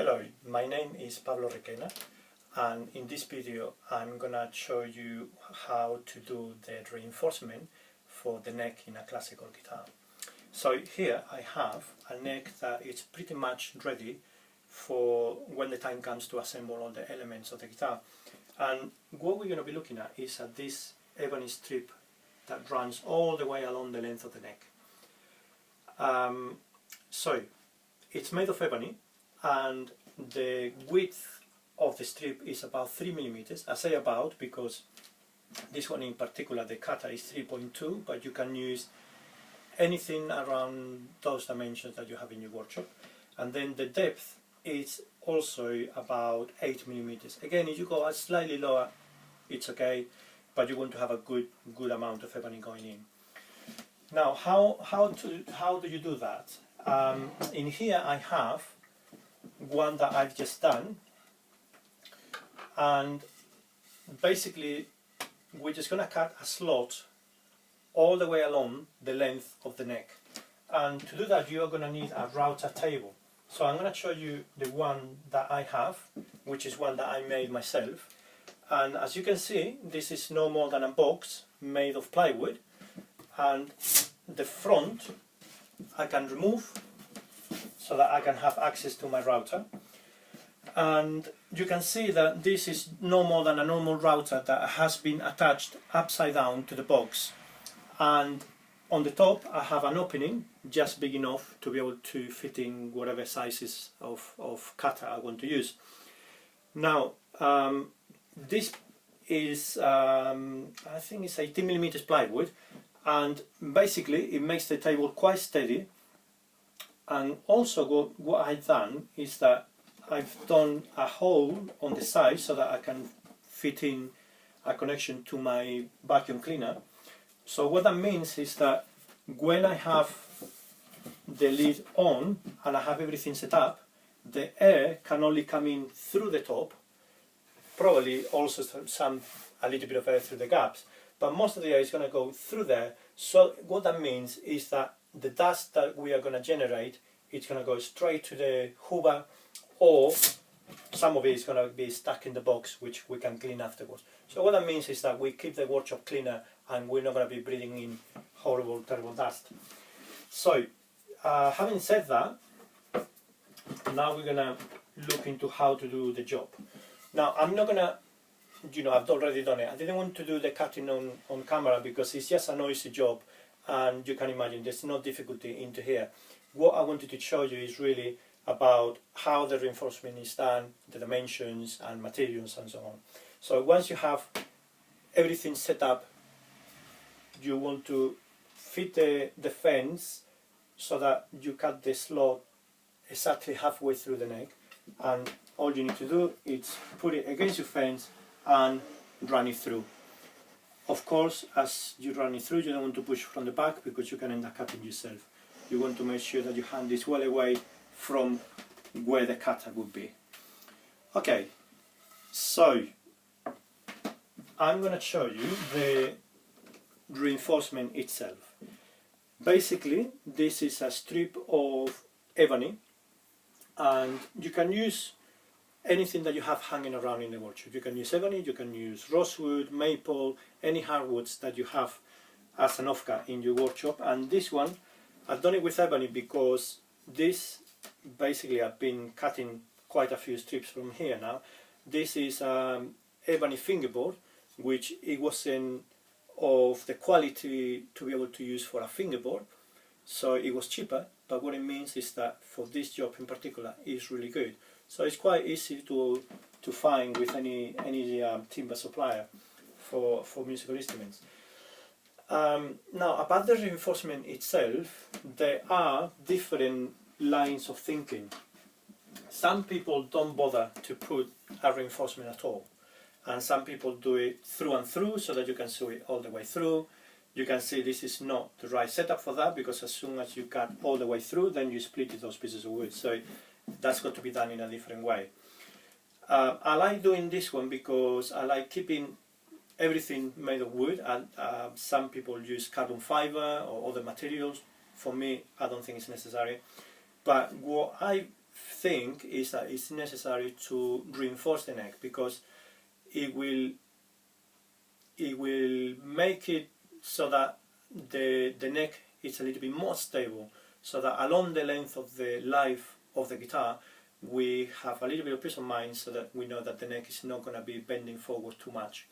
Hello, my name is Pablo Requena, and in this video I'm gonna show you how to do the reinforcement for the neck in a classical guitar. So here I have a neck that is pretty much ready for when the time comes to assemble all the elements of the guitar. And what we're going to be looking at is at this ebony strip that runs all the way along the length of the neck. So it's made of ebony, and the width of the strip is about 3 millimeters. I say about because this one in particular, the cutter, is 3.2, but you can use anything around those dimensions that you have in your workshop. And then the depth is also about 8 millimeters. Again, if you go slightly lower, it's okay, but you want to have a good amount of ebony going in. Now, how do you do that? In here I have one that I've just done, and basically we're just going to cut a slot all the way along the length of the neck, and to do that you are going to need a router table. So I'm going to show you the one that I have, which is one that I made myself, and as you can see, this is no more than a box made of plywood, and the front I can remove so that I can have access to my router. And you can see that this is no more than a normal router that has been attached upside down to the box, and on the top I have an opening just big enough to be able to fit in whatever sizes of cutter I want to use. Now this is I think it's 18 millimeters plywood, and basically it makes the table quite steady. And also what I've done is that I've done a hole on the side so that I can fit in a connection to my vacuum cleaner. So what that means is that when I have the lid on and I have everything set up, the air can only come in through the top, probably also a little bit of air through the gaps, but most of the air is going to go through there. So what that means is that the dust that we are going to generate, it's going to go straight to the hoover, or some of it is going to be stuck in the box, which we can clean afterwards. So what that means is that we keep the workshop cleaner and we're not going to be breathing in horrible, terrible dust. So having said that, now we're going to look into how to do the job. Now I'm not going to, I've already done it. I didn't want to do the cutting on camera because it's just a noisy job, and you can imagine there's no difficulty into here. What I wanted to show you is really about how the reinforcement is done, the dimensions and materials and so on. So once you have everything set up, you want to fit the fence so that you cut the slot exactly halfway through the neck, and all you need to do is put it against your fence and run it through. Of course, as you run it through, you don't want to push from the back because you can end up cutting yourself. You want to make sure that your hand is well away from where the cutter would be. Okay, so I'm going to show you the reinforcement itself. Basically, this is a strip of ebony, and you can use anything that you have hanging around in the workshop. You can use ebony, you can use rosewood, maple, any hardwoods that you have as an offcut in your workshop. And this one, I've done it with ebony because this, basically I've been cutting quite a few strips from here now. This is ebony fingerboard, which it wasn't of the quality to be able to use for a fingerboard, so it was cheaper, but what it means is that for this job in particular it's really good. So it's quite easy to find with any timber supplier for musical instruments. Now, about the reinforcement itself, there are different lines of thinking. Some people don't bother to put a reinforcement at all, and some people do it through and through so that you can sew it all the way through. You can see this is not the right setup for that, because as soon as you cut all the way through, then you split those pieces of wood. So that's got to be done in a different way. I like doing this one because I like keeping everything made of wood, and some people use carbon fiber or other materials. For me, I don't think it's necessary. But what I think is that it's necessary to reinforce the neck, because it will make it so that the neck is a little bit more stable, so that along the length of the life of the guitar we have a little bit of peace of mind, so that we know that the neck is not going to be bending forward too much.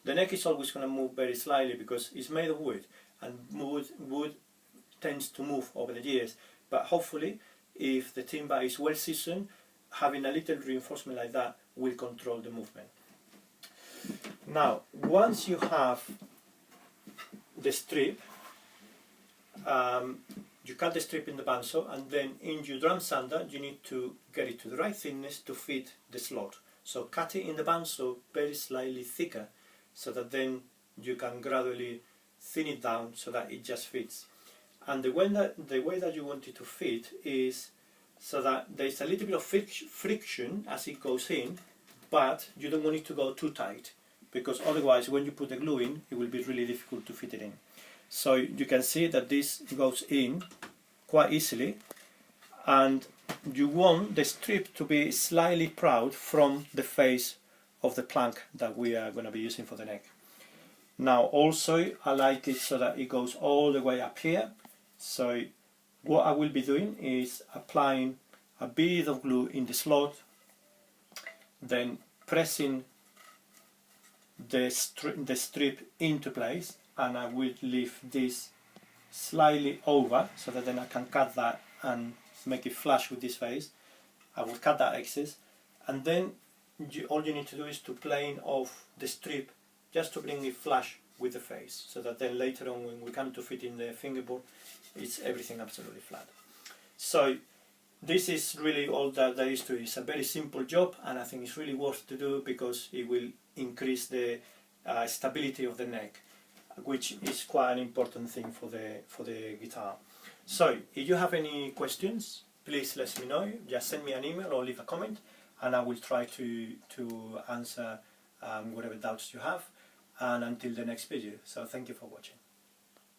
The neck is always going to move very slightly because it's made of wood, and wood tends to move over the years, but hopefully if the timber is well seasoned, having a little reinforcement like that will control the movement. Now, once you have the strip, you cut the strip in the bandsaw, and then in your drum sander you need to get it to the right thickness to fit the slot. So cut it in the bandsaw very slightly thicker, so that then you can gradually thin it down so that it just fits. And the way that you want it to fit is so that there's a little bit of friction as it goes in, but you don't want it to go too tight, because otherwise when you put the glue in it will be really difficult to fit it in. So you can see that this goes in quite easily, and you want the strip to be slightly proud from the face of the plank that we are going to be using for the neck. Now also I like it so that it goes all the way up here. So what I will be doing is applying a bead of glue in the slot, then pressing the strip into place, and I will leave this slightly over so that then I can cut that and make it flush with this face. I will cut that excess, and then all you need to do is to plane off the strip just to bring it flush with the face, so that then later on when we come to fit in the fingerboard, it's everything absolutely flat. So this is really all that there is to it. It's a very simple job, and I think it's really worth to do because it will increase the stability of the neck, which is quite an important thing for the guitar. So if you have any questions, please let me know. Just send me an email or leave a comment, and I will try to answer whatever doubts you have. And until the next video, so thank you for watching.